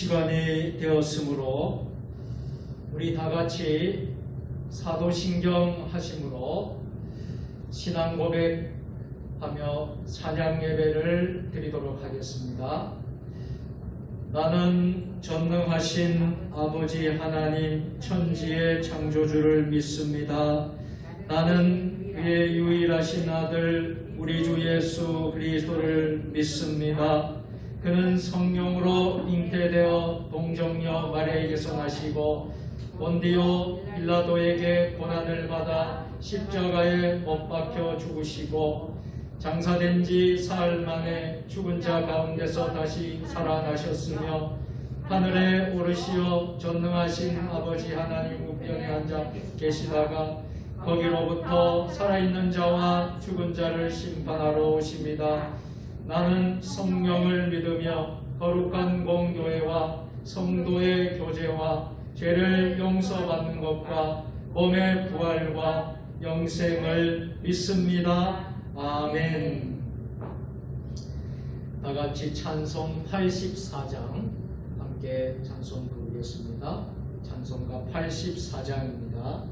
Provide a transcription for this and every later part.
시간이 되었으므로 우리 다 같이 사도신경 하심으로 신앙 고백하며 찬양 예배를 드리도록 하겠습니다. 나는 전능하신 아버지 하나님 천지의 창조주를 믿습니다. 나는 그의 유일하신 아들 우리 주 예수 그리스도를 믿습니다. 그는 성령으로 잉태되어 동정녀 마리아에게서 나시고 본디오 빌라도에게 고난을 받아 십자가에 못 박혀 죽으시고 장사된 지 사흘 만에 죽은 자 가운데서 다시 살아나셨으며 하늘에 오르시어 전능하신 아버지 하나님 우편에 앉아 계시다가 거기로부터 살아있는 자와 죽은 자를 심판하러 오십니다. 나는 성령을 믿으며 거룩한 공교회와 성도의 교제와 죄를 용서받는 것과 몸의 부활과 영생을 믿습니다. 아멘. 다같이 찬송 84장 함께 찬송 부르겠습니다. 찬송가 84장입니다.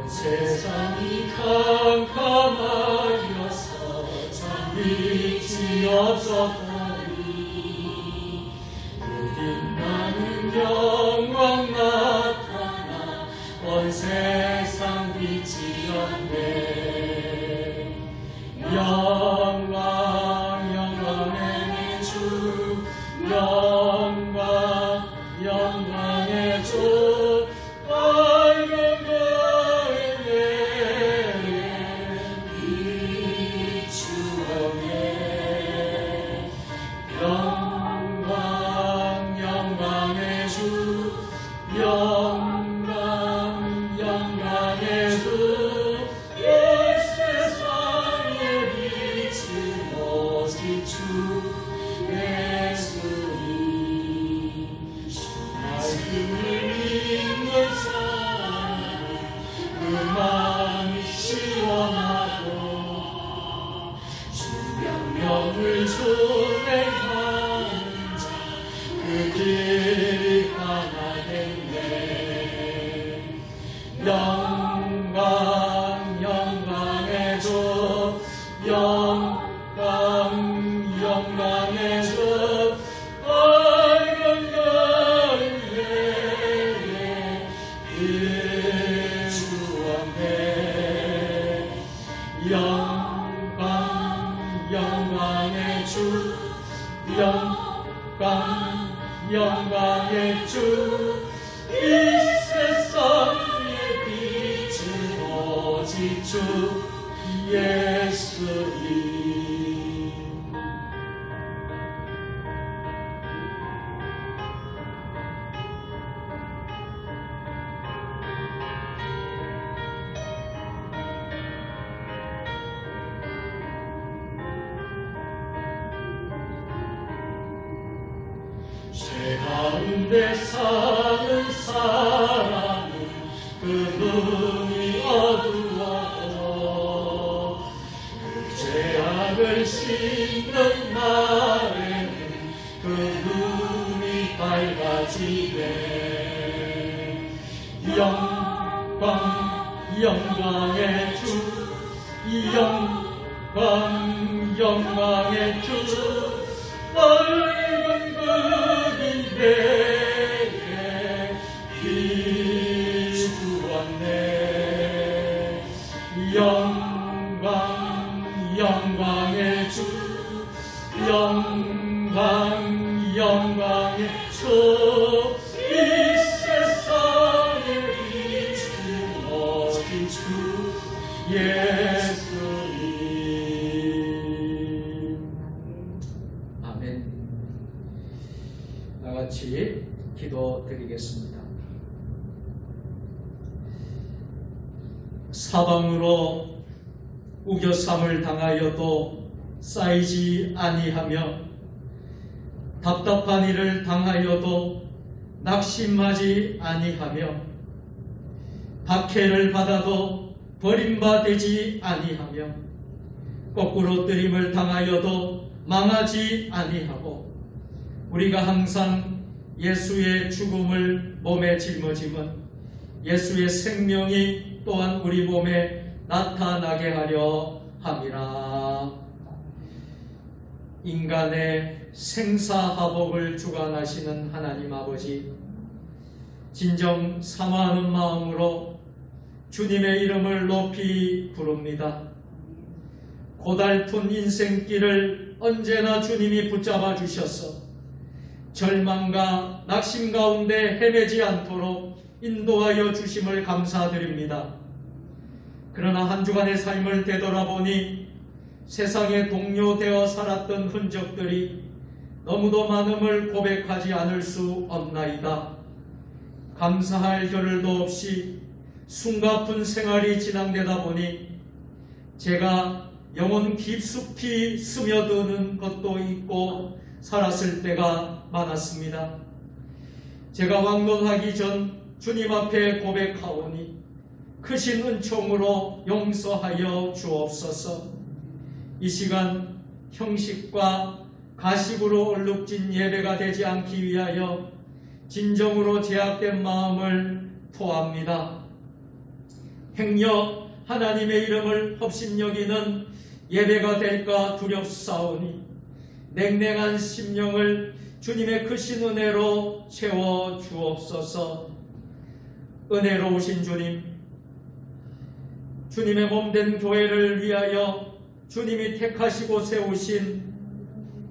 세상이 캄캄하여서 참 빛이 없었더니 그 빛나는 영광 나타나 온 세상 빛이었네. 영광 영광의 주 영광 영광의 주 명을 준행하는 자 그 길이 하나겠네. 영광 영광의 주 영광 영광의 주 밝은 열매에 일주었네. 영광 영광의 주 영광 영광의 주 이 세상의 빛은 오직 주 예수님. 죄 가운데 사는 사람은 그 눈이 어두워도 그 죄악을 씻는 날에는 그 눈이 밝아지네. 영광 영광의 주 영광 영광의 주 밝은 그길에 비추었네. 영광 영광의 주 영광 영광의 주 이 세상의 빛은 오직 주 예수님. 아멘. 다같이 기도드리겠습니다. 사방으로 우겨쌈을 당하여도 쌓이지 아니하며 답답한 일을 당하여도 낙심하지 아니하며 박해를 받아도 버림받지 아니하며 거꾸로 뜨림을 당하여도 망하지 아니하고 우리가 항상 예수의 죽음을 몸에 짊어짐은 예수의 생명이 또한 우리 몸에 나타나게 하려 함이라. 인간의 생사화복을 주관하시는 하나님 아버지, 진정 사모하는 마음으로 주님의 이름을 높이 부릅니다. 고달픈 인생길을 언제나 주님이 붙잡아 주셔서 절망과 낙심 가운데 헤매지 않도록 인도하여 주심을 감사드립니다. 그러나 한 주간의 삶을 되돌아보니 세상에 동료되어 살았던 흔적들이 너무도 많음을 고백하지 않을 수 없나이다. 감사할 겨를도 없이 숨가쁜 생활이 진행되다 보니 제가 영혼 깊숙이 스며드는 것도 있고 살았을 때가 많았습니다. 제가 왕론하기 전 주님 앞에 고백하오니 크신 은총으로 용서하여 주옵소서. 이 시간 형식과 가식으로 얼룩진 예배가 되지 않기 위하여 진정으로 제약된 마음을 토합니다. 행여 하나님의 이름을 업신여기는 예배가 될까 두렵사오니 냉랭한 심령을 주님의 크신 은혜로 채워 주옵소서. 은혜로우신 주님, 주님의 몸된 교회를 위하여 주님이 택하시고 세우신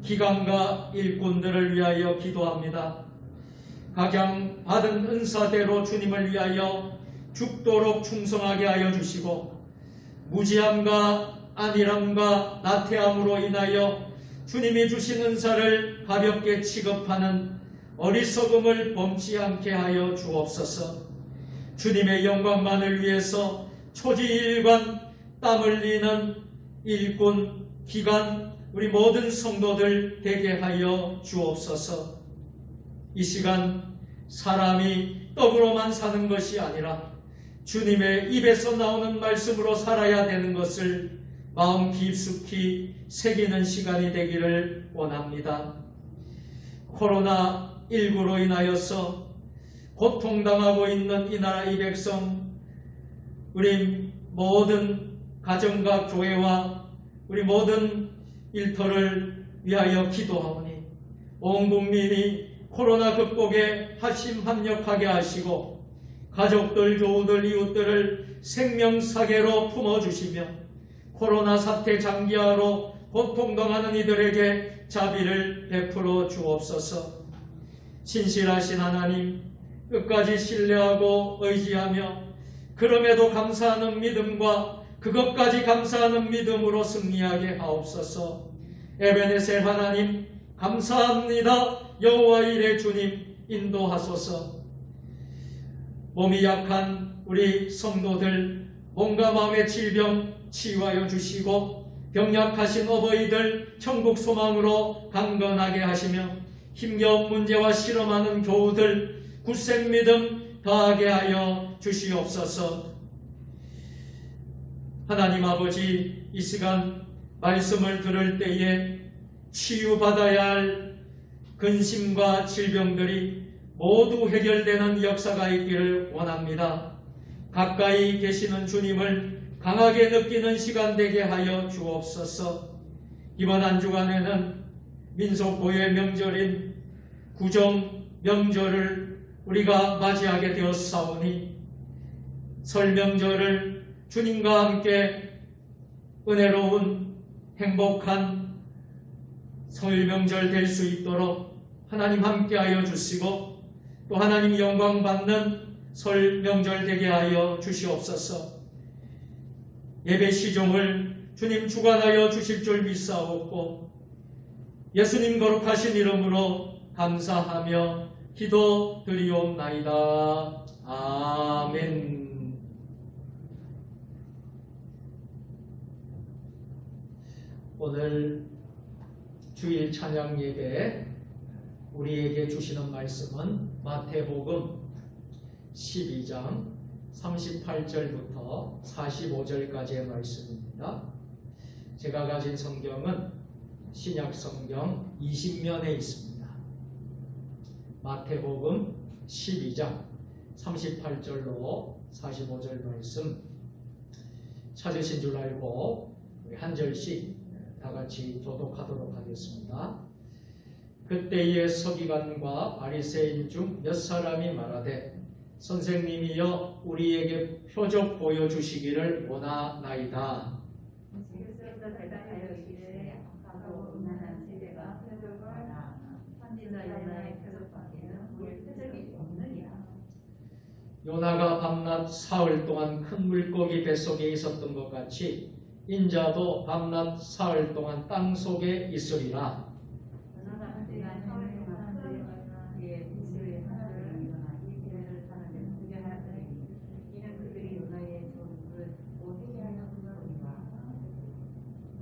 기관과 일꾼들을 위하여 기도합니다. 각양 받은 은사대로 주님을 위하여 죽도록 충성하게 하여 주시고 무지함과 안일함과 나태함으로 인하여 주님이 주신 은사를 가볍게 취급하는 어리석음을 범치 않게 하여 주옵소서. 주님의 영광만을 위해서 초지일관 땀 흘리는 일꾼, 기관, 우리 모든 성도들 되게 하여 주옵소서. 이 시간 사람이 떡으로만 사는 것이 아니라 주님의 입에서 나오는 말씀으로 살아야 되는 것을 마음 깊숙이 새기는 시간이 되기를 원합니다. 코로나19로 인하여서 고통당하고 있는 이 나라 이 백성, 우리 모든 가정과 교회와 우리 모든 일터를 위하여 기도하오니 온 국민이 코로나 극복에 합심합력하게 하시고 가족들, 교우들, 이웃들을 생명사계로 품어주시며 코로나 사태 장기화로 고통당하는 이들에게 자비를 베풀어 주옵소서. 신실하신 하나님, 끝까지 신뢰하고 의지하며 그럼에도 감사하는 믿음과 그것까지 감사하는 믿음으로 승리하게 하옵소서. 에베네셀 하나님 감사합니다. 여호와 이레 주님 인도하소서. 몸이 약한 우리 성도들 몸과 마음의 질병 치유하여 주시고 병약하신 어버이들 천국 소망으로 강건하게 하시며 힘겨운 문제와 실험하는 교우들 굳센 믿음 더하게 하여 주시옵소서. 하나님 아버지, 이 시간 말씀을 들을 때에 치유받아야 할 근심과 질병들이 모두 해결되는 역사가 있기를 원합니다. 가까이 계시는 주님을 강하게 느끼는 시간 되게 하여 주옵소서. 이번 한 주간에는 민속 고유의 명절인 구정 명절을 우리가 맞이하게 되었사오니 설 명절을 주님과 함께 은혜로운 행복한 설 명절 될 수 있도록 하나님 함께하여 주시고 또 하나님 영광 받는 설 명절 되게 하여 주시옵소서. 예배 시종을 주님 주관하여 주실 줄 믿사옵고 예수님 거룩하신 이름으로 감사하며 기도드리옵나이다. 아멘. 오늘 주일 찬양 예배 우리에게 주시는 말씀은 마태복음 12장 38절부터 45절까지의 말씀입니다. 제가 가진 성경은 신약 성경 20면에 있습니다. 마태복음 12장 38절로 45절 말씀 찾으신 줄 알고 우리 한 절씩 다 같이 교독하도록 하겠습니다. 그때의 서기관과 바리새인 중 몇 사람이 말하되 선생님이여 우리에게 표적 보여주시기를 원하나이다. 예수께서 대답하여 이르시되 가서 음란한 세대가 표적을 하나 선지자 요나의 표적밖에는 볼 표적이 없느니라. 요나가 밤낮 사흘 동안 큰 물고기 뱃속에 있었던 것 같이 인자도 밤낮 사흘 동안 땅 속에 있으리라. 요나가 그간 사흘 동안 큰 그의 빗을 하나를 일어나 이 세대를 사는 데 쓰게 하였더니 이는 그들이 요나의 조국을 못되게 하여 그러니라.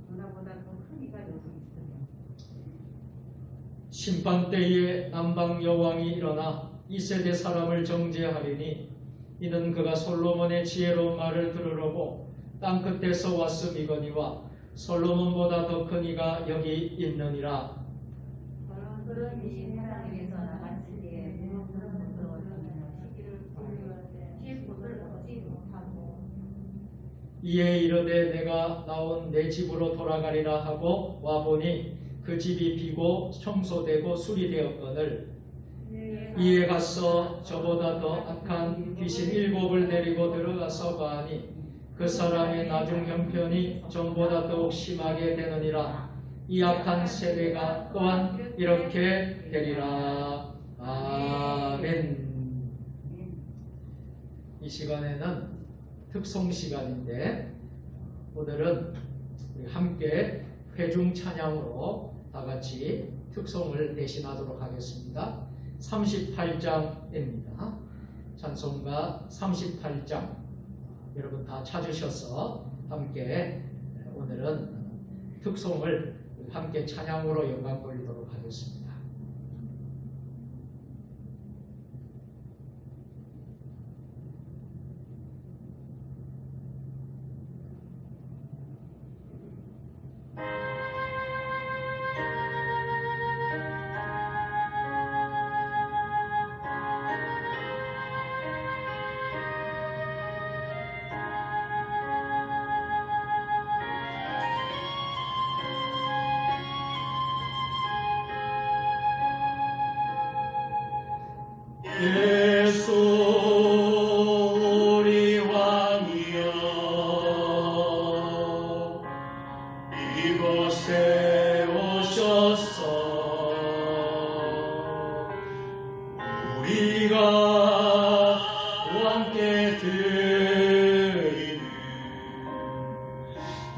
요나보다 더 큰 이가 여기 있으며 심판 때에 남방 여왕이 일어나 이 세대 사람을 정죄하리니 이는 그가 솔로몬의 지혜로운 말을 들으려고 땅 끝에서 왔음이거니와 솔로몬보다 더 큰 이가 여기 있느니라. 그런 이 세상 위에서 나갔으리에 그런 것을 얻으며 시기를 쉴 곳을 얻지 못하고 이에 이르되 내가 나온 내 집으로 돌아가리라 하고 와보니 그 집이 비고 청소되고 수리되었거늘 이에 가서 저보다 더 악한 귀신 7을 데리고 들어가서 봐하니 그 사람의 나중 형편이 전보다 더욱 심하게 되느니라. 이 악한 세대가 또한 이렇게 되리라. 아멘. 이 시간에는 특송 시간인데 오늘은 우리 함께 회중 찬양으로 다 같이 특송을 대신하도록 하겠습니다. 38장입니다. 찬송가 38장 여러분 다 찾으셔서 함께 오늘은 특송을 함께 찬양으로 영광 돌리도록 하겠습니다. 예수 우리 왕이여 이곳에 오셔서 우리가 왕께 드리는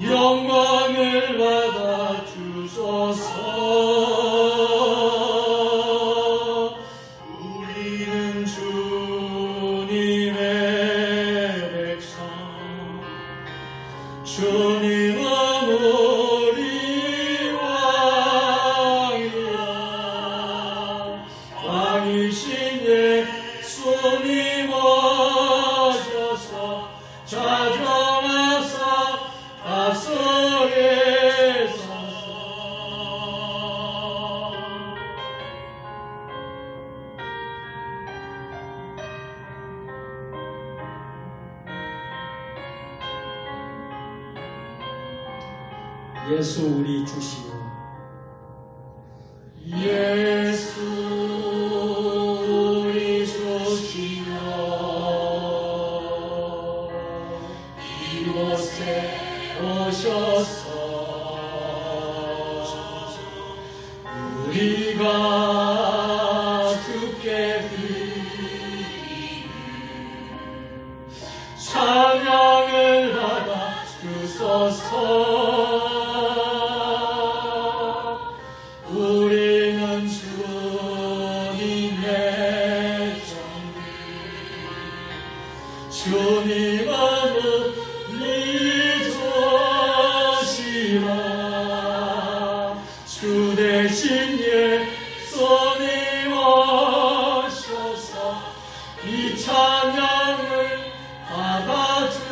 영광을 받아 주소서. 주님은 우리 왕이야. 왕이신 예수님 오셔서 좌정하사 다스리소서. 예수 우리 주시오. 예수 우리 주시오. 이곳에 오셔서 우리가 주께 드리는 찬양을 받아 주소서. 우리는 주님의 정리, 주님은 우리 조시라. 대신 예수님 오셔서 이 찬양을 받아주소서.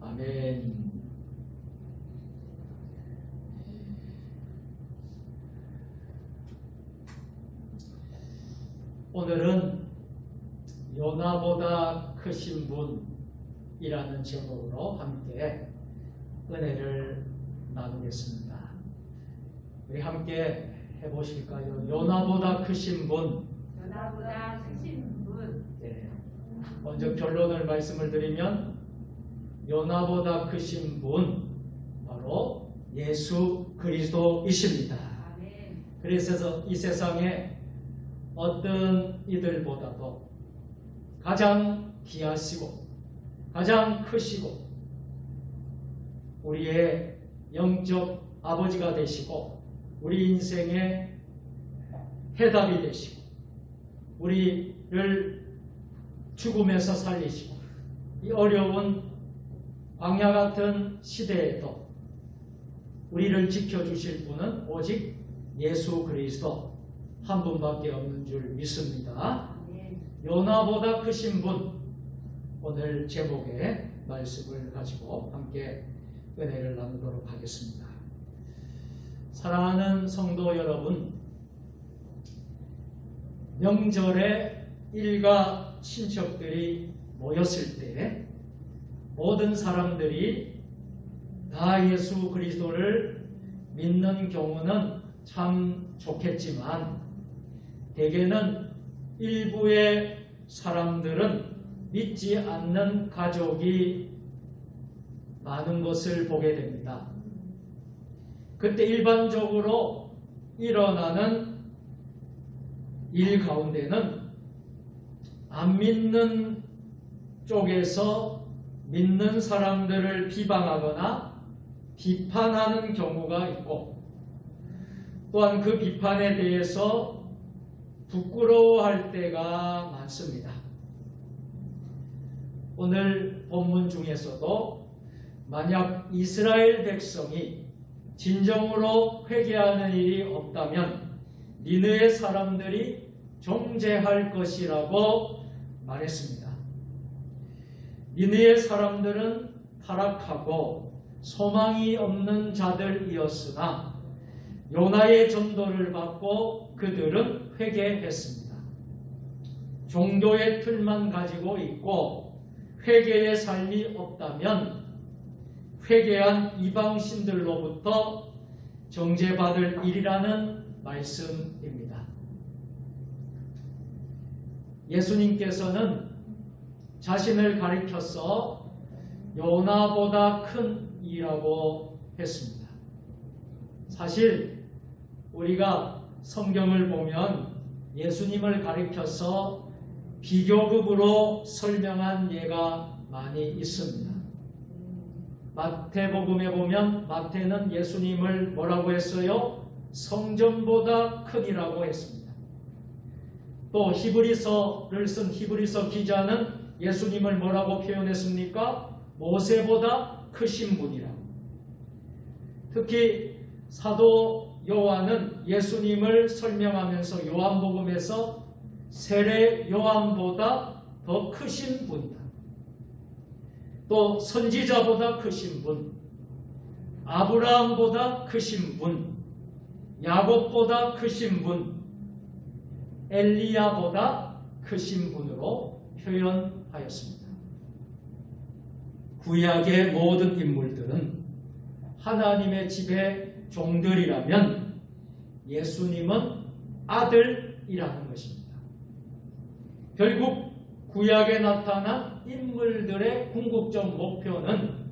아멘. 오늘은 요나보다 크신 분이라는 제목으로 함께 은혜를 나누겠습니다. 우리 함께 해보실까요? 요나보다 크신 분. 요나보다 크신 분. 네. 먼저 결론을 말씀을 드리면 요나보다 크신 분 바로 예수 그리스도이십니다. 아멘. 그래서 이 세상에 어떤 이들보다도 가장 귀하시고 가장 크시고 우리의 영적 아버지가 되시고 우리 인생의 해답이 되시고 우리를 죽음에서 살리시고 이 어려운 광야 같은 시대에도 우리를 지켜주실 분은 오직 예수 그리스도 한 분밖에 없는 줄 믿습니다. 아멘. 요나보다 크신 분, 오늘 제목의 말씀을 가지고 함께 은혜를 나누도록 하겠습니다. 사랑하는 성도 여러분, 명절에 일가 친척들이 모였을 때 모든 사람들이 다 예수 그리스도를 믿는 경우는 참 좋겠지만 대개는 일부의 사람들은 믿지 않는 가족이 많은 것을 보게 됩니다. 그때 일반적으로 일어나는 일 가운데는 안 믿는 쪽에서 믿는 사람들을 비방하거나 비판하는 경우가 있고 또한 그 비판에 대해서 부끄러워할 때가 많습니다. 오늘 본문 중에서도 만약 이스라엘 백성이 진정으로 회개하는 일이 없다면 니느웨 사람들이 정죄할 것이라고 말했습니다. 니느웨 사람들은 타락하고 소망이 없는 자들이었으나 요나의 전도를 받고 그들은 회개했습니다. 종교의 틀만 가지고 있고 회개의 삶이 없다면 회개한 이방신들로부터 정죄받을 일이라는 말씀입니다. 예수님께서는 자신을 가리켜서 요나보다 큰 이라고 했습니다. 사실 우리가 성경을 보면 예수님을 가리켜서 비교급으로 설명한 예가 많이 있습니다. 마태복음에 보면 마태는 예수님을 뭐라고 했어요? 성전보다 크니라고 했습니다. 또 히브리서를 쓴 히브리서 기자는 예수님을 뭐라고 표현했습니까? 모세보다 크신 분이라고. 특히 사도 요한은 예수님을 설명하면서 요한복음에서 세례 요한보다 더 크신 분이다. 또 선지자보다 크신 분, 아브라함보다 크신 분, 야곱보다 크신 분, 엘리야보다 크신 분으로 표현하였습니다. 구약의 모든 인물들은 하나님의 집의 종들이라면 예수님은 아들이라는 것입니다. 결국 구약에 나타난 인물들의 궁극적 목표는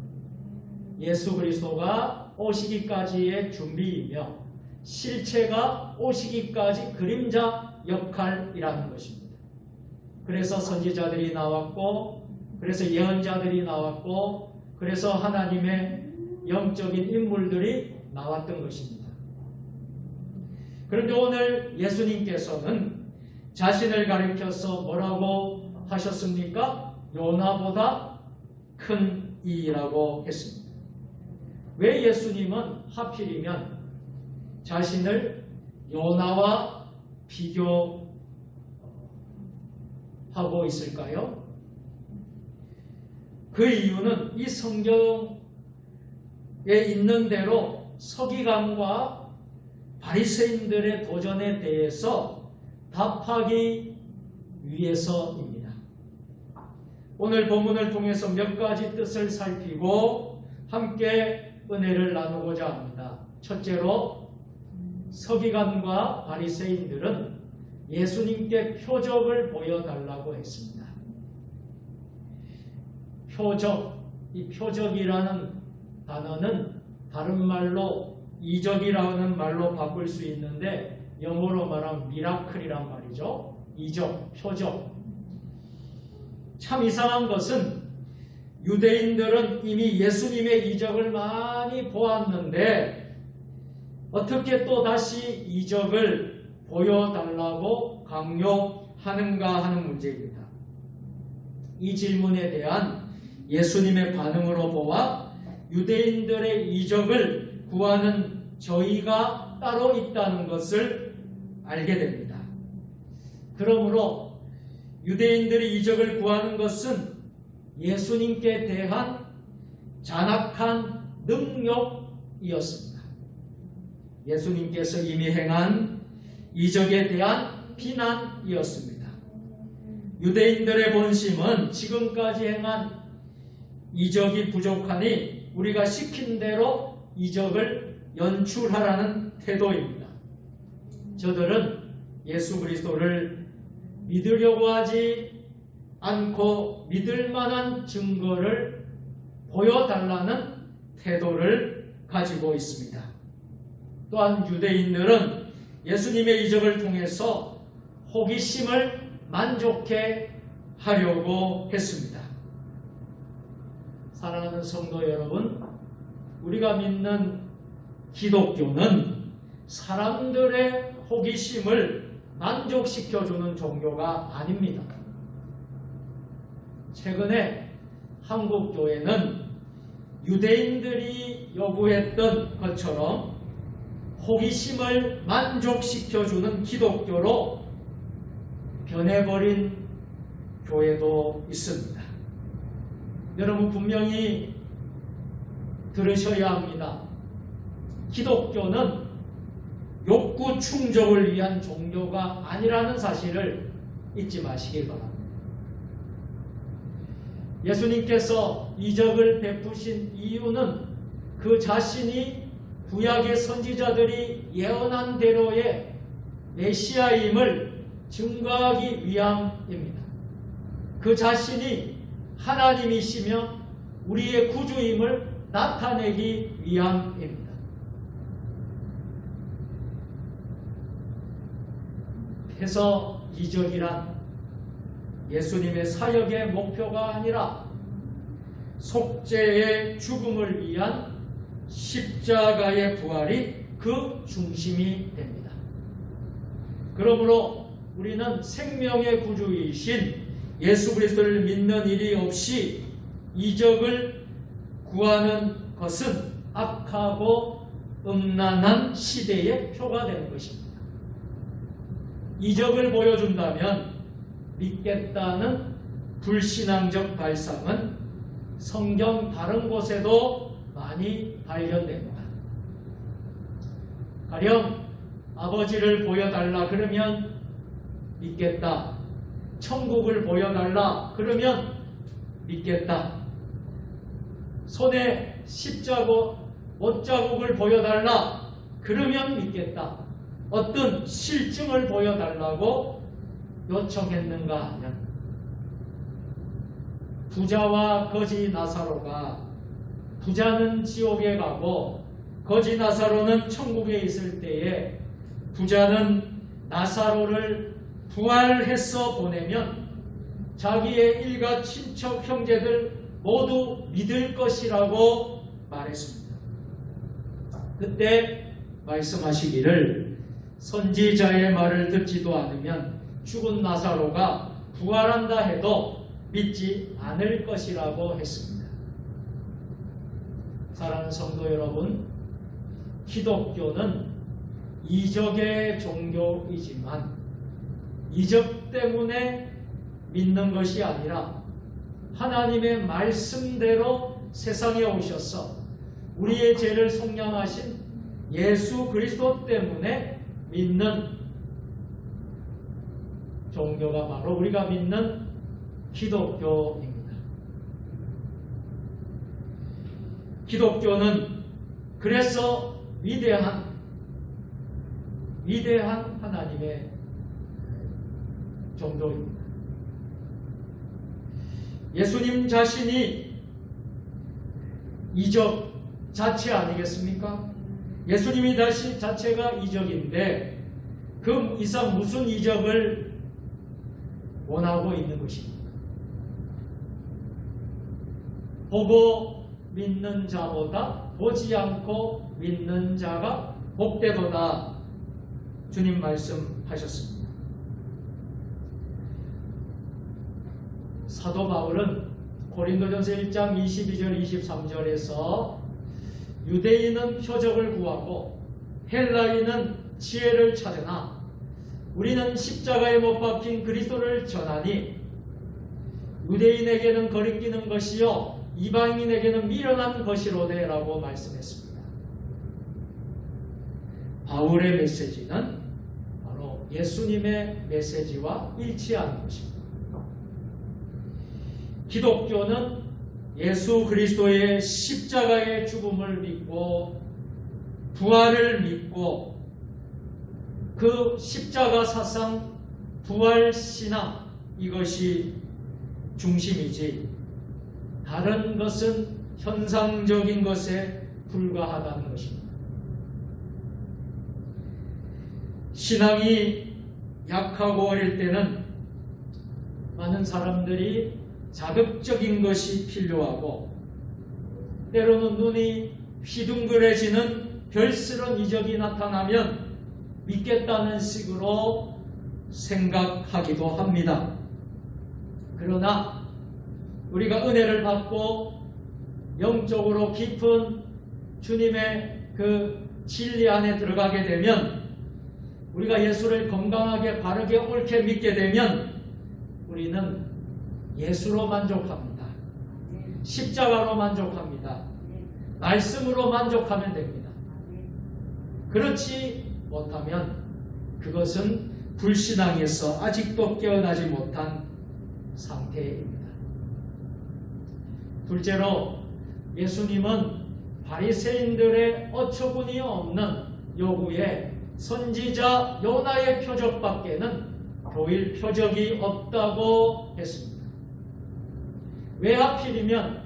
예수 그리스도가 오시기까지의 준비이며 실체가 오시기까지 그림자 역할이라는 것입니다. 그래서 선지자들이 나왔고 그래서 예언자들이 나왔고 그래서 하나님의 영적인 인물들이 나왔던 것입니다. 그런데 오늘 예수님께서는 자신을 가리켜서 뭐라고 하셨습니까? 요나보다 큰 이라고 했습니다. 왜 예수님은 하필이면 자신을 요나와 비교하고 있을까요? 그 이유는 이 성경에 있는 대로 서기관과 바리새인들의 도전에 대해서 답하기 위해서입니다. 오늘 본문을 통해서 몇 가지 뜻을 살피고 함께 은혜를 나누고자 합니다. 첫째로, 서기관과 바리새인들은 예수님께 표적을 보여달라고 했습니다. 표적, 이 표적이라는 단어는 다른 말로 이적이라는 말로 바꿀 수 있는데 영어로 말하면 미라클이란 말이죠. 이적, 표적. 참 이상한 것은 유대인들은 이미 예수님의 이적을 많이 보았는데 어떻게 또 다시 이적을 보여달라고 강요하는가 하는 문제입니다. 이 질문에 대한 예수님의 반응으로 보아 유대인들의 이적을 구하는 저희가 따로 있다는 것을 알게 됩니다. 그러므로 유대인들이 이적을 구하는 것은 예수님께 대한 잔악한 능욕이었습니다. 예수님께서 이미 행한 이적에 대한 비난이었습니다. 유대인들의 본심은 지금까지 행한 이적이 부족하니 우리가 시킨 대로 이적을 연출하라는 태도입니다. 저들은 예수 그리스도를 믿으려고 하지 않고 믿을 만한 증거를 보여달라는 태도를 가지고 있습니다. 또한 유대인들은 예수님의 이적을 통해서 호기심을 만족해 하려고 했습니다. 사랑하는 성도 여러분, 우리가 믿는 기독교는 사람들의 호기심을 만족시켜주는 종교가 아닙니다. 최근에 한국 교회는 유대인들이 요구했던 것처럼 호기심을 만족시켜주는 기독교로 변해버린 교회도 있습니다. 여러분 분명히 들으셔야 합니다. 기독교는 욕구 충족을 위한 종교가 아니라는 사실을 잊지 마시길 바랍니다. 예수님께서 이적을 베푸신 이유는 그 자신이 구약의 선지자들이 예언한 대로의 메시아임을 증거하기 위함입니다. 그 자신이 하나님이시며 우리의 구주임을 나타내기 위함입니다. 그래서 이적이란 예수님의 사역의 목표가 아니라 속죄의 죽음을 위한 십자가의 부활이 그 중심이 됩니다. 그러므로 우리는 생명의 구주이신 예수 그리스도를 믿는 일이 없이 이적을 구하는 것은 악하고 음란한 시대의 표가 되는 것입니다. 이적을 보여준다면 믿겠다는 불신앙적 발상은 성경 다른 곳에도 많이 발견됩니다. 가령 아버지를 보여달라 그러면 믿겠다. 천국을 보여달라 그러면 믿겠다. 손에 십자고 못자국을 보여달라 그러면 믿겠다. 어떤 실증을 보여달라고 요청했는가 하면 부자와 거지 나사로가 부자는 지옥에 가고 거지 나사로는 천국에 있을 때에 부자는 나사로를 부활해서 보내면 자기의 일가 친척 형제들 모두 믿을 것이라고 말했습니다. 그때 말씀하시기를 선지자의 말을 듣지도 않으면 죽은 나사로가 부활한다 해도 믿지 않을 것이라고 했습니다. 사랑하는 성도 여러분, 기독교는 이적의 종교이지만 이적 때문에 믿는 것이 아니라 하나님의 말씀대로 세상에 오셔서 우리의 죄를 속량하신 예수 그리스도 때문에 믿는 종교가 바로 우리가 믿는 기독교입니다. 기독교는 그래서 위대한 하나님의 종교입니다. 예수님 자신이 이적 자체 아니겠습니까? 예수님이 자체가 이적인데 그 이상 무슨 이적을 원하고 있는 것입니까? 보고 믿는 자보다 보지 않고 믿는 자가 복되도다. 주님 말씀하셨습니다. 사도 바울은 고린도전서 1장 22절 23절에서 유대인은 표적을 구하고 헬라인은 지혜를 찾으나 우리는 십자가에 못 박힌 그리스도를 전하니 유대인에게는 거리끼는 것이요 이방인에게는 미련한 것이로되 라고 말씀했습니다. 바울의 메시지는 바로 예수님의 메시지와 일치하는 것입니다. 기독교는 예수 그리스도의 십자가의 죽음을 믿고 부활을 믿고 그 십자가 사상 부활 신앙 이것이 중심이지 다른 것은 현상적인 것에 불과하다는 것입니다. 신앙이 약하고 어릴 때는 많은 사람들이 자극적인 것이 필요하고 때로는 눈이 휘둥그레지는 별스런 이적이 나타나면 믿겠다는 식으로 생각하기도 합니다. 그러나 우리가 은혜를 받고 영적으로 깊은 주님의 그 진리 안에 들어가게 되면 우리가 예수를 건강하게 바르게 옳게 믿게 되면 우리는 예수로 만족합니다. 십자가로 만족합니다. 말씀으로 만족하면 됩니다. 그렇지 못하면 그것은 불신앙에서 아직도 깨어나지 못한 상태입니다. 둘째로 예수님은 바리새인들의 어처구니 없는 요구에 선지자 요나의 표적밖에는 보일 표적이 없다고 했습니다. 왜 하필이면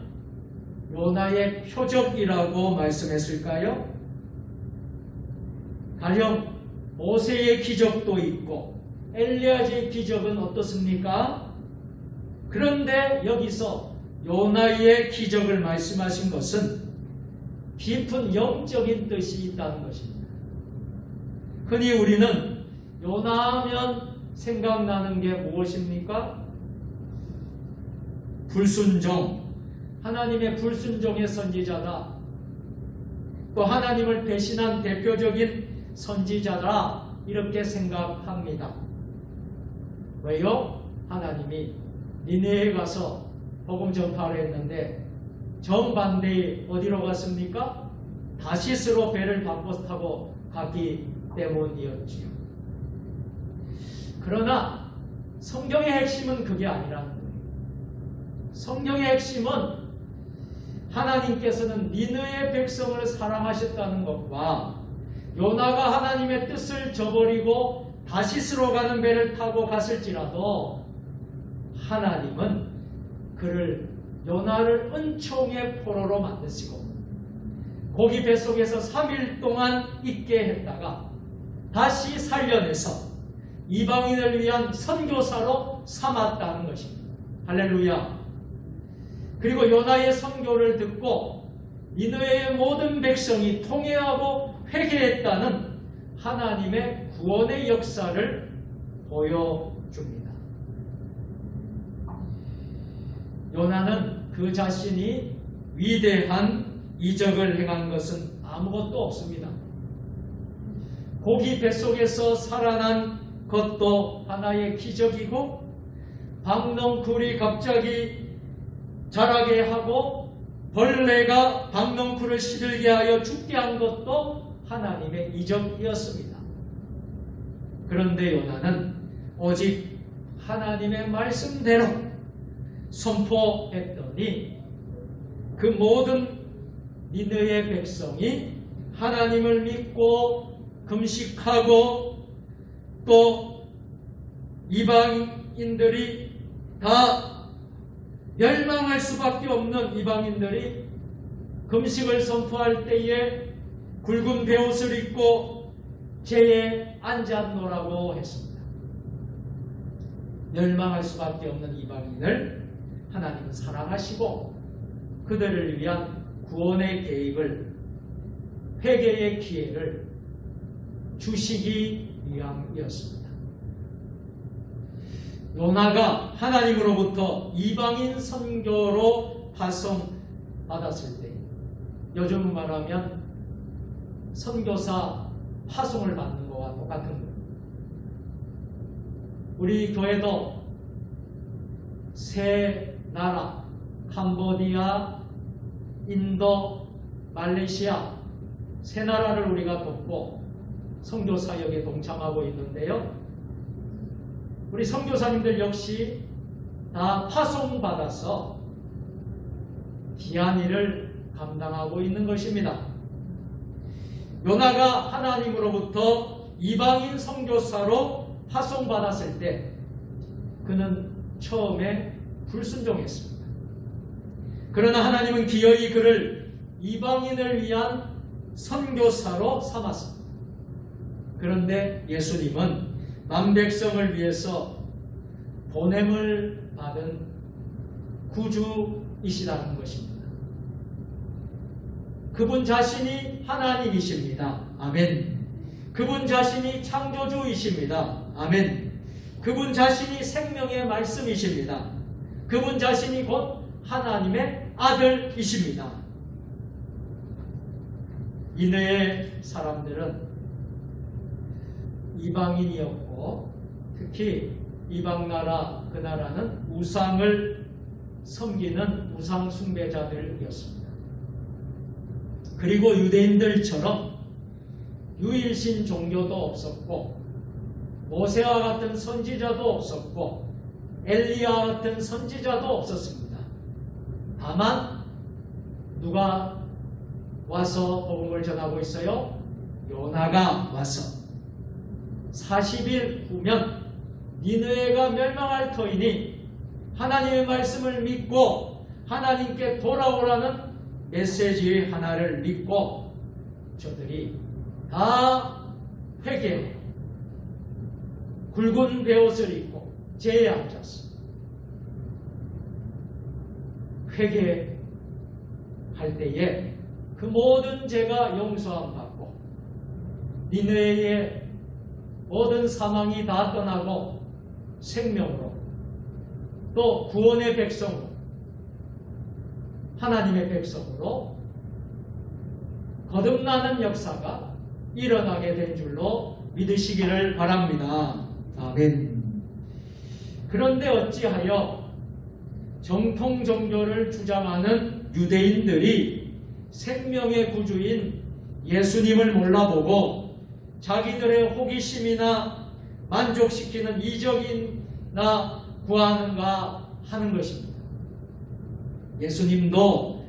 요나의 표적이라고 말씀했을까요? 가령 모세의 기적도 있고 엘리야의 기적은 어떻습니까? 그런데 여기서 요나의 기적을 말씀하신 것은 깊은 영적인 뜻이 있다는 것입니다. 흔히 우리는 요나하면 생각나는 게 무엇입니까? 불순종, 하나님의 불순종의 선지자다. 또 하나님을 배신한 대표적인 선지자다. 이렇게 생각합니다. 왜요? 하나님이 니네에 가서 복음 전파를 했는데 정반대에 어디로 갔습니까? 다시스로 배를 바꿔 타고 갔기 때문이었지요. 그러나 성경의 핵심은 그게 아니라는 거예요. 성경의 핵심은 하나님께서는 니느의 백성을 사랑하셨다는 것과 요나가 하나님의 뜻을 저버리고 다시스로 가는 배를 타고 갔을지라도 하나님은 그를 요나를 은총의 포로로 만드시고 고기 뱃속에서 3일 동안 있게 했다가 다시 살려내서 이방인을 위한 선교사로 삼았다는 것입니다. 할렐루야. 그리고 요나의 선교를 듣고 니느웨의 모든 백성이 통회하고 회개했다는 하나님의 구원의 역사를 보여줍니다. 요나는 그 자신이 위대한 이적을 행한 것은 아무것도 없습니다. 고기 뱃속에서 살아난 것도 하나의 기적이고, 박넝쿨이 갑자기 자라게 하고 벌레가 박넝쿨을 시들게 하여 죽게 한 것도 하나님의 이적이었습니다. 그런데 요나는 오직 하나님의 말씀대로 선포했더니 그 모든 니느의 백성이 하나님을 믿고 금식하고, 또 이방인들이 다 멸망할 수밖에 없는 이방인들이 금식을 선포할 때에 굵은 베옷을 입고 재에 앉았노라고 했습니다. 멸망할 수밖에 없는 이방인을 하나님은 사랑하시고 그들을 위한 구원의 계획을, 회개의 기회를 주시기 위함이었습니다. 요나가 하나님으로부터 이방인 선교로 파송받았을 때, 요즘 말하면 선교사 파송을 받는 것과 똑같은 거예요. 우리 교회도 세 나라, 캄보디아, 인도, 말레이시아 세 나라를 우리가 돕고 선교 사역에 동참하고 있는데요. 우리 선교사님들 역시 다 파송받아서 귀한 일을 감당하고 있는 것입니다. 요나가 하나님으로부터 이방인 선교사로 파송받았을 때 그는 처음에 불순종했습니다. 그러나 하나님은 기어이 그를 이방인을 위한 선교사로 삼았습니다. 그런데 예수님은 남백성을 위해서 보냄을 받은 구주이시라는 것입니다. 그분 자신이 하나님이십니다. 아멘. 그분 자신이 창조주이십니다. 아멘. 그분 자신이 생명의 말씀이십니다. 그분 자신이 곧 하나님의 아들이십니다. 이내의 사람들은 이방인이었고, 특히 이방나라 그 나라는 우상을 섬기는 우상 숭배자들이었습니다. 그리고 유대인들처럼 유일신 종교도 없었고, 모세와 같은 선지자도 없었고, 엘리야 같은 선지자도 없었습니다. 다만 누가 와서 복음을 전하고 있어요? 요나가 와서 40일 후면 니느웨가 멸망할 터이니 하나님의 말씀을 믿고 하나님께 돌아오라는 메시지 하나를 믿고 저들이 다 회개하고 굵은 베옷을 입고 재에 앉았어. 회개할 때에 그 모든 죄가 용서함 받고 니느웨의 모든 사망이 다 떠나고 생명으로, 또 구원의 백성으로, 하나님의 백성으로 거듭나는 역사가 일어나게 된 줄로 믿으시기를 바랍니다. 아멘. 그런데 어찌하여 정통 종교를 주장하는 유대인들이 생명의 구주인 예수님을 몰라보고 자기들의 호기심이나 만족시키는 이적이나 구하는가 하는 것입니다. 예수님도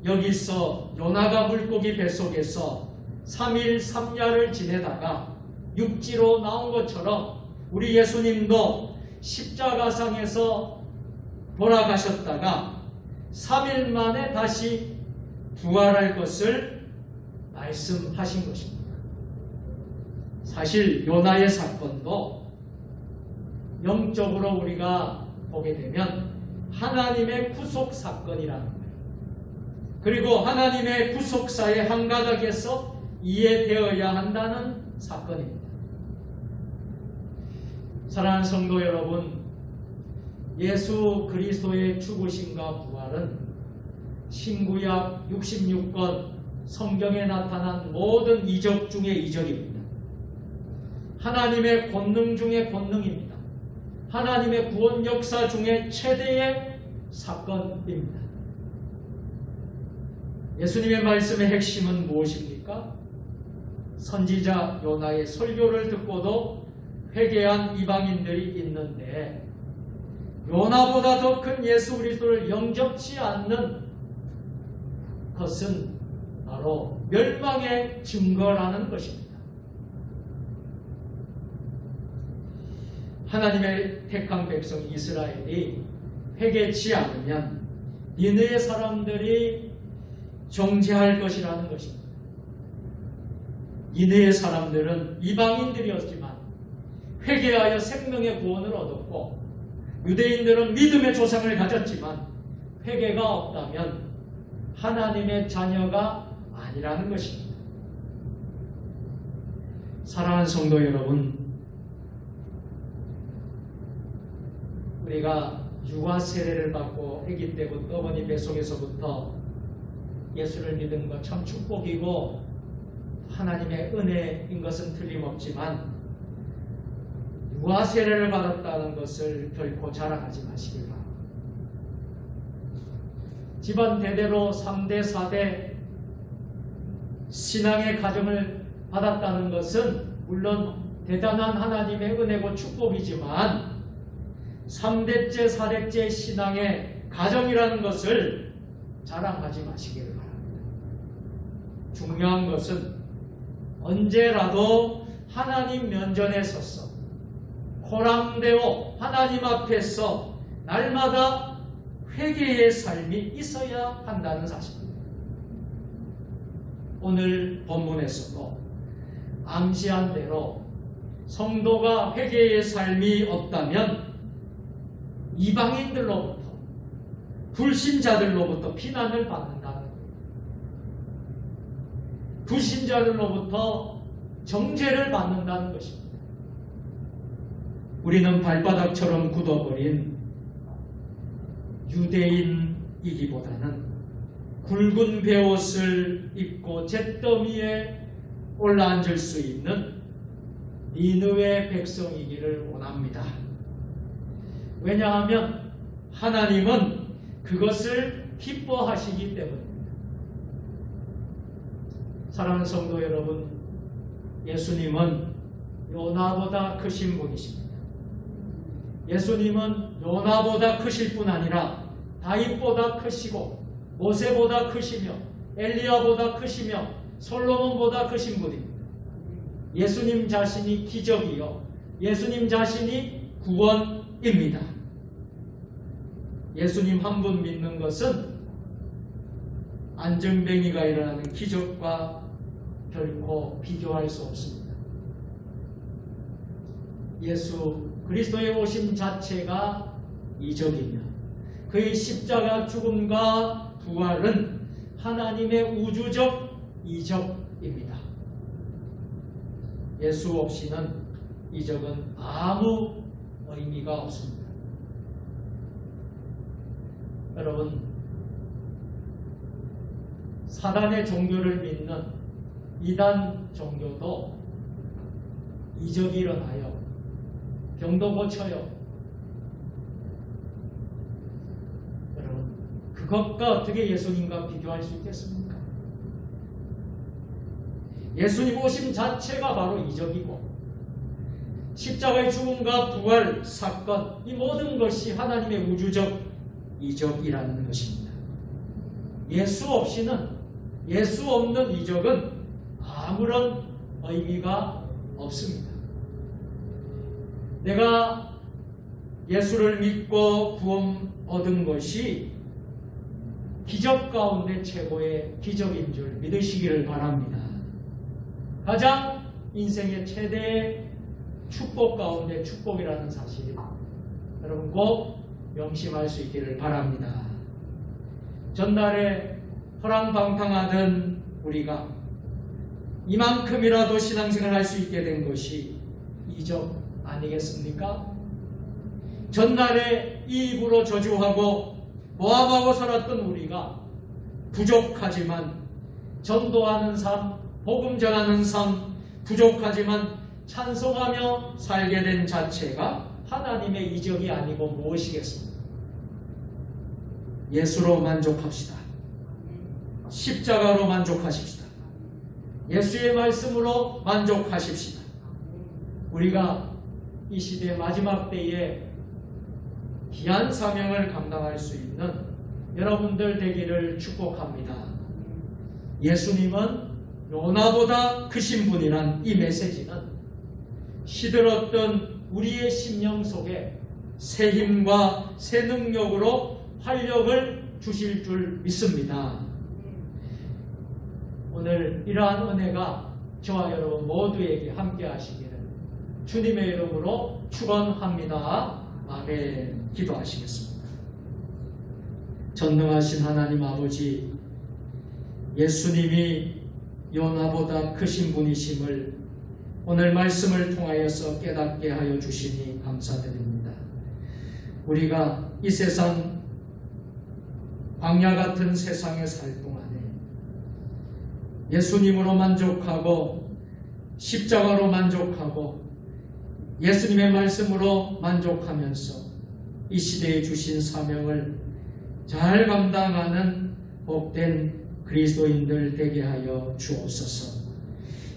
여기서 요나가 물고기 뱃속에서 3일 3야를 지내다가 육지로 나온 것처럼 우리 예수님도 십자가상에서 돌아가셨다가 3일 만에 다시 부활할 것을 말씀하신 것입니다. 사실 요나의 사건도 영적으로 우리가 보게 되면 하나님의 구속 사건이라는 거예요. 그리고 하나님의 구속사의 한 가닥에서 이해되어야 한다는 사건입니다. 사랑하는 성도 여러분, 예수 그리스도의 죽으심과 부활은 신구약 66권 성경에 나타난 모든 이적 중의 이적입니다. 하나님의 권능 중의 권능입니다. 하나님의 구원 역사 중에 최대의 사건입니다. 예수님의 말씀의 핵심은 무엇입니까? 선지자 요나의 설교를 듣고도 회개한 이방인들이 있는데 요나보다 더 큰 예수 그리스도를 영접치 않는 것은 바로 멸망의 증거라는 것입니다. 하나님의 택한 백성 이스라엘이 회개치 않으면 니느웨 사람들이 정죄할 것이라는 것입니다. 니느웨 사람들은 이방인들이었지만 회개하여 생명의 구원을 얻었고, 유대인들은 믿음의 조상을 가졌지만 회개가 없다면 하나님의 자녀가 아니라는 것입니다. 사랑하는 성도 여러분, 우리가 유아 세례를 받고 아기 때부터 어머니 뱃속에서부터 예수를 믿은 것 참 축복이고 하나님의 은혜인 것은 틀림없지만 유아 세례를 받았다는 것을 결코 자랑하지 마시길 바랍니다. 집안 대대로 3대 4대 신앙의 가정을 받았다는 것은 물론 대단한 하나님의 은혜고 축복이지만 3대째 4대째 신앙의 가정이라는 것을 자랑하지 마시기를 바랍니다. 중요한 것은 언제라도 하나님 면전에 서서 호랑되어 하나님 앞에서 날마다 회개의 삶이 있어야 한다는 사실입니다. 오늘 본문에서도 암시한 대로 성도가 회개의 삶이 없다면 이방인들로부터 불신자들로부터 비난을 받는다는 거예요. 불신자들로부터 정죄를 받는다는 것입니다. 우리는 발바닥처럼 굳어버린 유대인이기보다는 굵은 베옷을 입고 잿더미에 올라앉을 수 있는 니느웨 백성이기를 원합니다. 왜냐하면 하나님은 그것을 기뻐하시기 때문입니다. 사랑하는 성도 여러분, 예수님은 요나보다 크신 분이십니다. 예수님은 요나보다 크실 뿐 아니라 다윗보다 크시고 모세보다 크시며 엘리야보다 크시며 솔로몬보다 크신 분입니다. 예수님 자신이 기적이요, 예수님 자신이 구원입니다. 예수님 한 분 믿는 것은 안전뱅이가 일어나는 기적과 결코 비교할 수 없습니다. 예수 그리스도의 오심 자체가 이적이며 그의 십자가 죽음과 부활은 하나님의 우주적 이적입니다. 예수 없이는 이적은 아무 의미가 없습니다. 여러분, 사단의 종교를 믿는 이단 종교도 이적이 일어나요. 병도 고쳐요. 여러분, 그것과 어떻게 예수님과 비교할 수 있겠습니까? 예수님 오심 자체가 바로 이적이고 십자가의 죽음과 부활 사건, 이 모든 것이 하나님의 우주적 이적이라는 것입니다. 예수 없이는, 예수 없는 이적은 아무런 의미가 없습니다. 내가 예수를 믿고 구원 얻은 것이 기적 가운데 최고의 기적인 줄 믿으시기를 바랍니다. 가장 인생의 최대의 축복 가운데 축복이라는 사실, 여러분 꼭 명심할 수 있기를 바랍니다. 전날에 허랑방탕하던 우리가 이만큼이라도 신앙생활을 할 수 있게 된 것이 이적 아니겠습니까? 전날에 이 입으로 저주하고 모함하고 살았던 우리가 부족하지만 전도하는 삶, 복음 전하는 삶, 부족하지만 찬송하며 살게 된 자체가 하나님의 이적이 아니고 무엇이겠습니까? 예수로 만족합시다. 십자가로 만족하십시다. 예수의 말씀으로 만족하십시다. 우리가 이 시대 마지막 때에 귀한 사명을 감당할 수 있는 여러분들 되기를 축복합니다. 예수님은 요나보다 크신 분이란 이 메시지는 시들었던 우리의 심령 속에 새 힘과 새 능력으로 활력을 주실 줄 믿습니다. 오늘 이러한 은혜가 저와 여러분 모두에게 함께 하시기를 주님의 이름으로 축원합니다. 아멘. 기도하시겠습니다. 전능하신 하나님 아버지, 예수님이 요나보다 크신 분이심을 오늘 말씀을 통하여서 깨닫게 하여 주시니 감사드립니다. 우리가 이 세상 광야 같은 세상에 살 동안에 예수님으로 만족하고 십자가로 만족하고 예수님의 말씀으로 만족하면서 이 시대에 주신 사명을 잘 감당하는 복된 그리스도인들 되게 하여 주옵소서.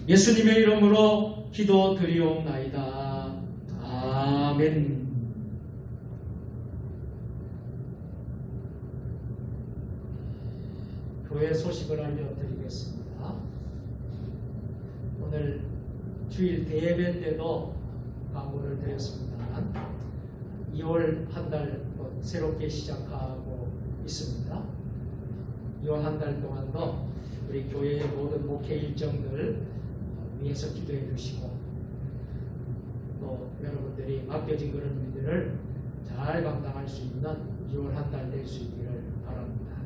예수님의 이름으로 기도드리옵나이다. 아멘. 교회 소식을 알려드리겠습니다. 오늘 주일 대예배 때도 광고를 드렸습니다만 2월 한 달 새롭게 시작하고 있습니다. 2월 한 달 동안도 우리 교회의 모든 목회 일정들 위해서 기도해 주시고 또 여러분들이 맡겨진 그런 일들을 잘 감당할 수 있는 2월 한 달 될 수 있기를 바랍니다.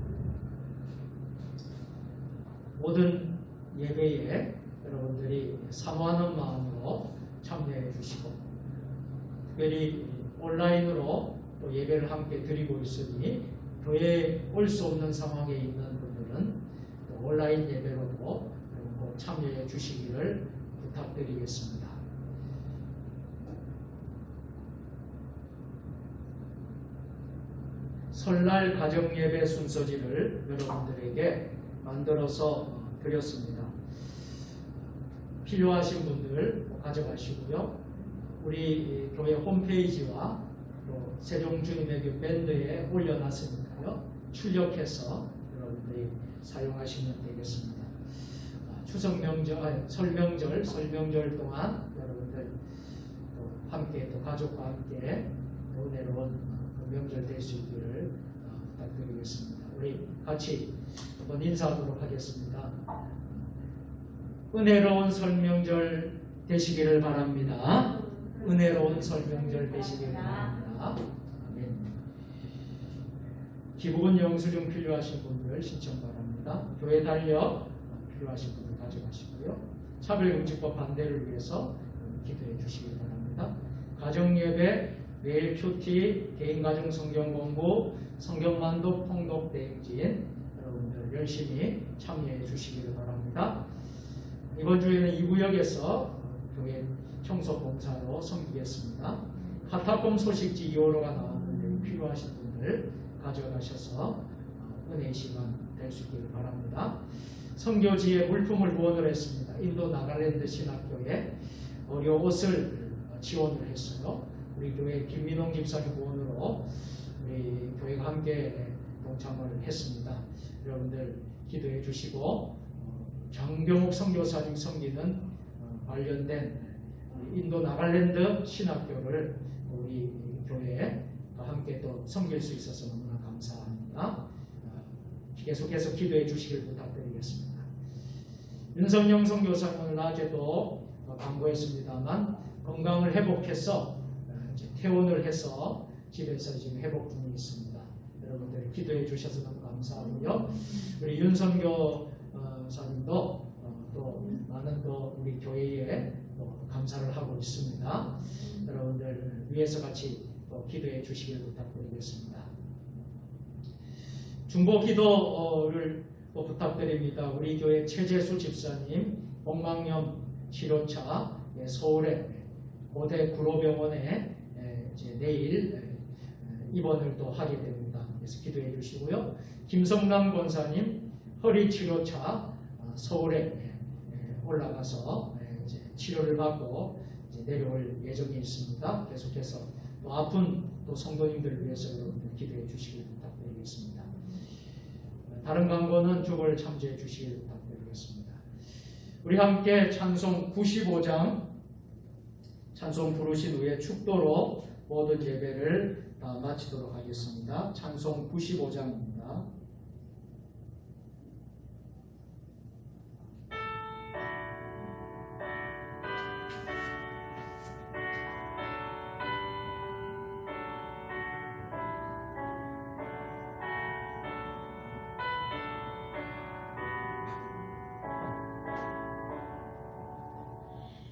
모든 예배에 여러분들이 사모하는 마음으로 참여해 주시고 특별히 온라인으로 또 예배를 함께 드리고 있으니 교회에 올 수 없는 상황에 있는 분들은 또 온라인 예배로도 참여해 주시기를 부탁드리겠습니다. 설날 가정예배 순서지를 여러분들에게 만들어서 드렸습니다. 필요하신 분들 가져가시고요. 우리 교회 홈페이지와 또 세종주님의 그 밴드에 올려놨으니까요. 출력해서 여러분들이 사용하시면 되겠습니다. 추석 명절, 설명절 동안 여러분들 또 함께 또 가족과 함께 은혜로운 명절 될 수 있기를 부탁드리겠습니다. 우리 같이 한번 인사하도록 하겠습니다. 은혜로운 설명절 되시기를 바랍니다. 은혜로운 설명절 되시기를 바랍니다. 아멘. 기부금 영수증 필요하신 분들 신청 바랍니다. 교회 달력 필요하신 분들 가져가시고요. 차별금지법 반대를 위해서 기도해 주시기 바랍니다. 가정예배, 매일 큐티, 개인가정 성경공부, 성경만독 통독 대행진 여러분들 열심히 참여해 주시기를 바랍니다. 이번 주에는 이 구역에서 교회 청소봉사로 섬기겠습니다. 카타콤 소식지 2호로가 나왔는데 필요하신 분들 가져가셔서 은혜의 시간 될 수 있기를 바랍니다. 선교지에 물품을 후원을 했습니다. 인도 나갈랜드 신학교에 어려 옷을 지원을 했어요. 우리 교회 김민홍 집사님 후원으로 우리 교회가 함께 동참을 했습니다. 여러분들 기도해 주시고 장병욱 선교사님 섬기는 관련된 인도 나갈랜드 신학교를 우리 교회에 함께 또 섬길 수 있어서 너무나 감사합니다. 계속해서 기도해 주시길 부탁드리겠습니다. 윤성영 선교사님 오늘 낮에도 광고했습니다만 건강을 회복해서 퇴원을 해서 집에서 지금 회복 중에 있습니다. 여러분들 기도해 주셔서 너무 감사하고요. 우리 윤선교 사님도 또 많은 또 우리 교회에 또 감사를 하고 있습니다. 여러분 위해서 같이 또 기도해 주시길 부탁드리겠습니다. 중보 기도를 또 부탁드립니다. 우리 교회 최재수 집사님 복막염 치료차 서울의 고대 구로병원에 이제 내일 입원을 또 하게 됩니다. 그래서 기도해 주시고요. 김성남 권사님 허리 치료차 서울에 올라가서 이제 치료를 받고 이제 내려올 예정이 있습니다. 계속해서 또 아픈 또 성도님들을 위해서 여러분들 기도해 주시길 부탁드리겠습니다. 다른 광고는 주보를 참조해 주시길 부탁드리겠습니다. 우리 함께 찬송 95장 찬송 부르신 후에 축도로 모든 예배를 다 마치도록 하겠습니다. 찬송 95장입니다.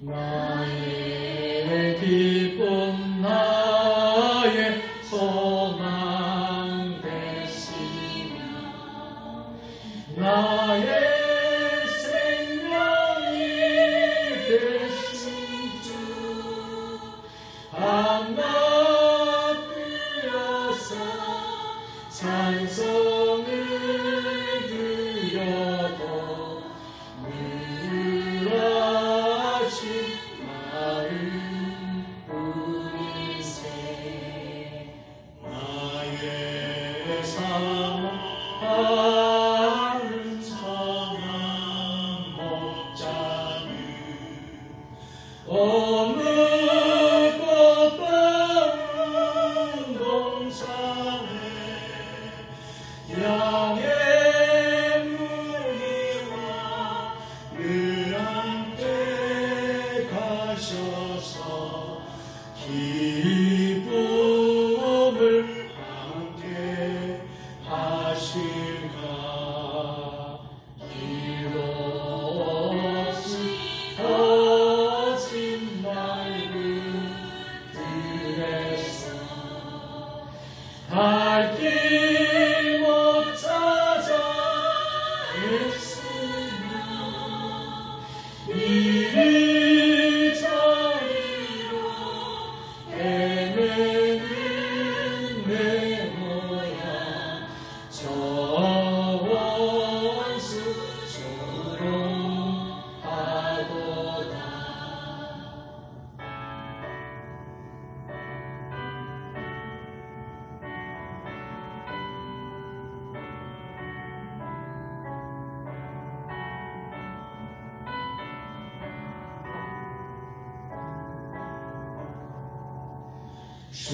나의 기쁨 나의 소망 되시며 나의 생명이 되신 주 함락되어서 찬송을 드려도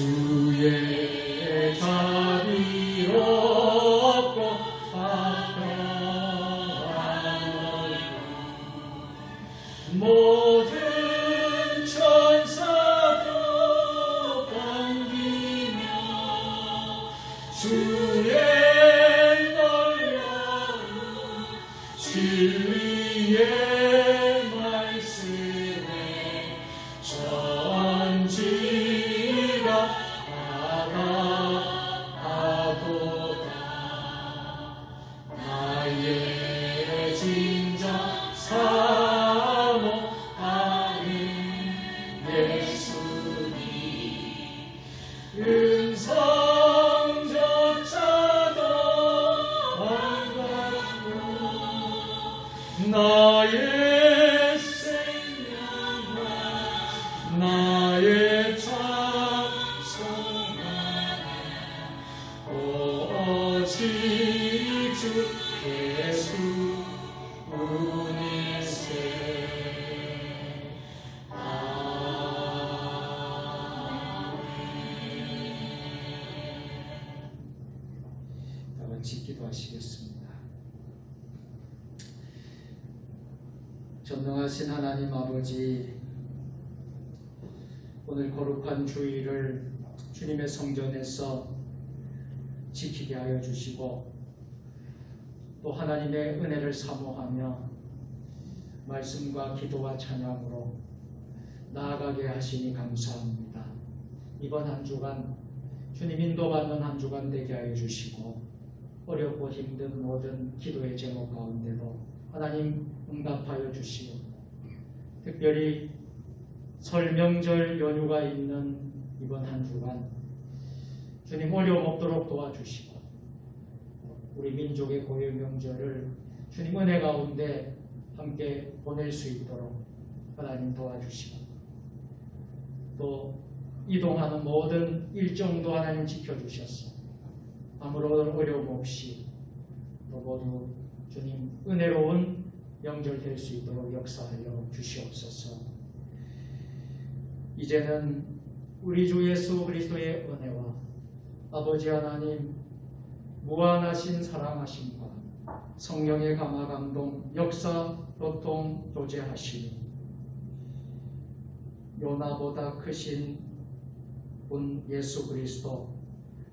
주의 자비롭고 화평한 얼굴 모든 천사도 반기며 주의 놀라운 진리의 말씀에 전지가 바다하도다. 나의 진정 사모하는 예수님 은성조차도 반갑고 나의 생명과 나의 찬송하네 오직 주 예수 뿐이세. 다 같이 기도하시겠습니다. 전능하신 하나님 아버지, 오늘 거룩한 주일을 주님의 성전에서 지키게 하여 주시고 또 하나님의 은혜를 사모하며 말씀과 기도와 찬양으로 나아가게 하시니 감사합니다. 이번 한 주간 주님 인도받는 한 주간 되게 하여 주시고 어렵고 힘든 모든 기도의 제목 가운데도 하나님 응답하여 주시고 특별히 설 명절 연휴가 있는 이번 한 주간 주님 어려움 없도록 도와주시고 우리 민족의 고유 명절을 주님 은혜 가운데 함께 보낼 수 있도록 하나님 도와주시고 또 이동하는 모든 일정도 하나님 지켜주셔서 아무런 어려움 없이 또 모두 주님 은혜로운 명절 될 수 있도록 역사하여 주시옵소서. 이제는 우리 주 예수 그리스도의 은혜와 아버지 하나님 무한하신 사랑하심과 성령의 감화 감동 역사 교통 교제하심이 요나보다 크신 분 예수 그리스도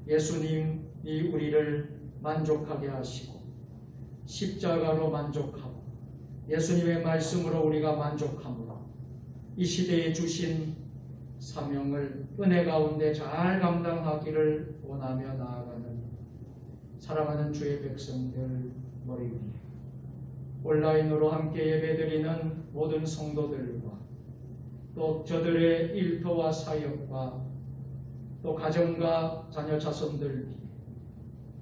예수님이 우리를 만족하게 하시고 십자가로 만족하고 예수님의 말씀으로 우리가 만족함으로 이 시대에 주신 사명을 은혜 가운데 잘 감당하기를 원하며 나아가는 사랑하는 주의 백성들 머리 위에 온라인으로 함께 예배드리는 모든 성도들과 또 저들의 일터와 사역과 또 가정과 자녀 자손들 위해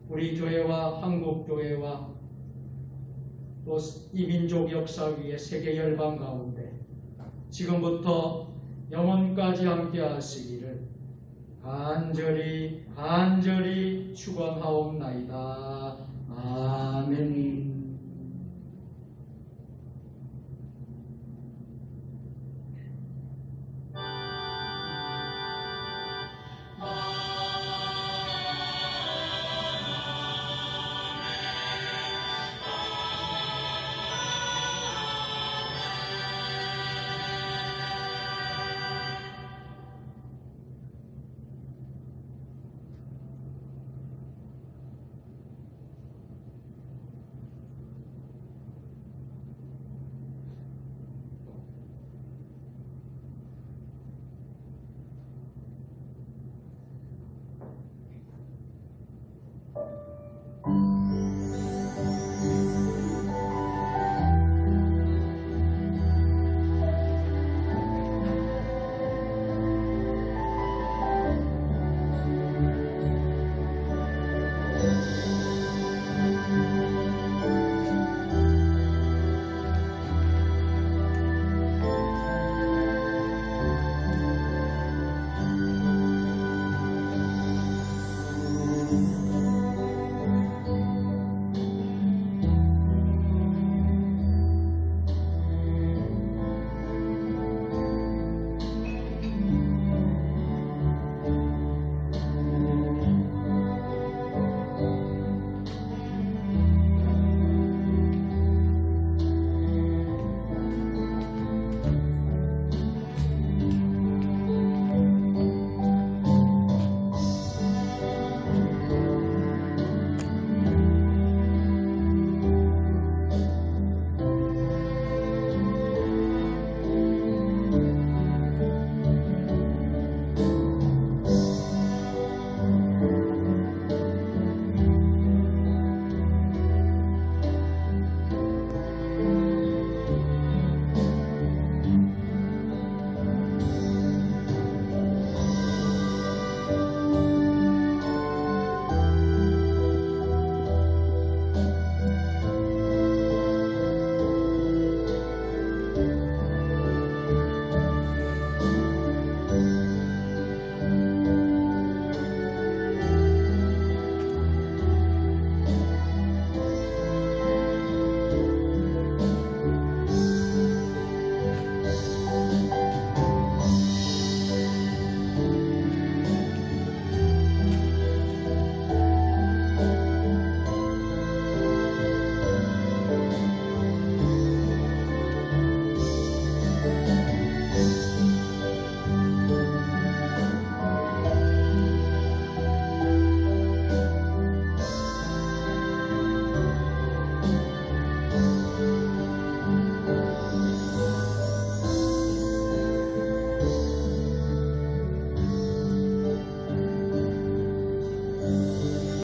우리 교회와 한국 교회와 또 이 민족 역사 위에 세계 열방 가운데 지금부터 영원까지 함께 하시기를 간절히 축원하옵나이다. 아멘.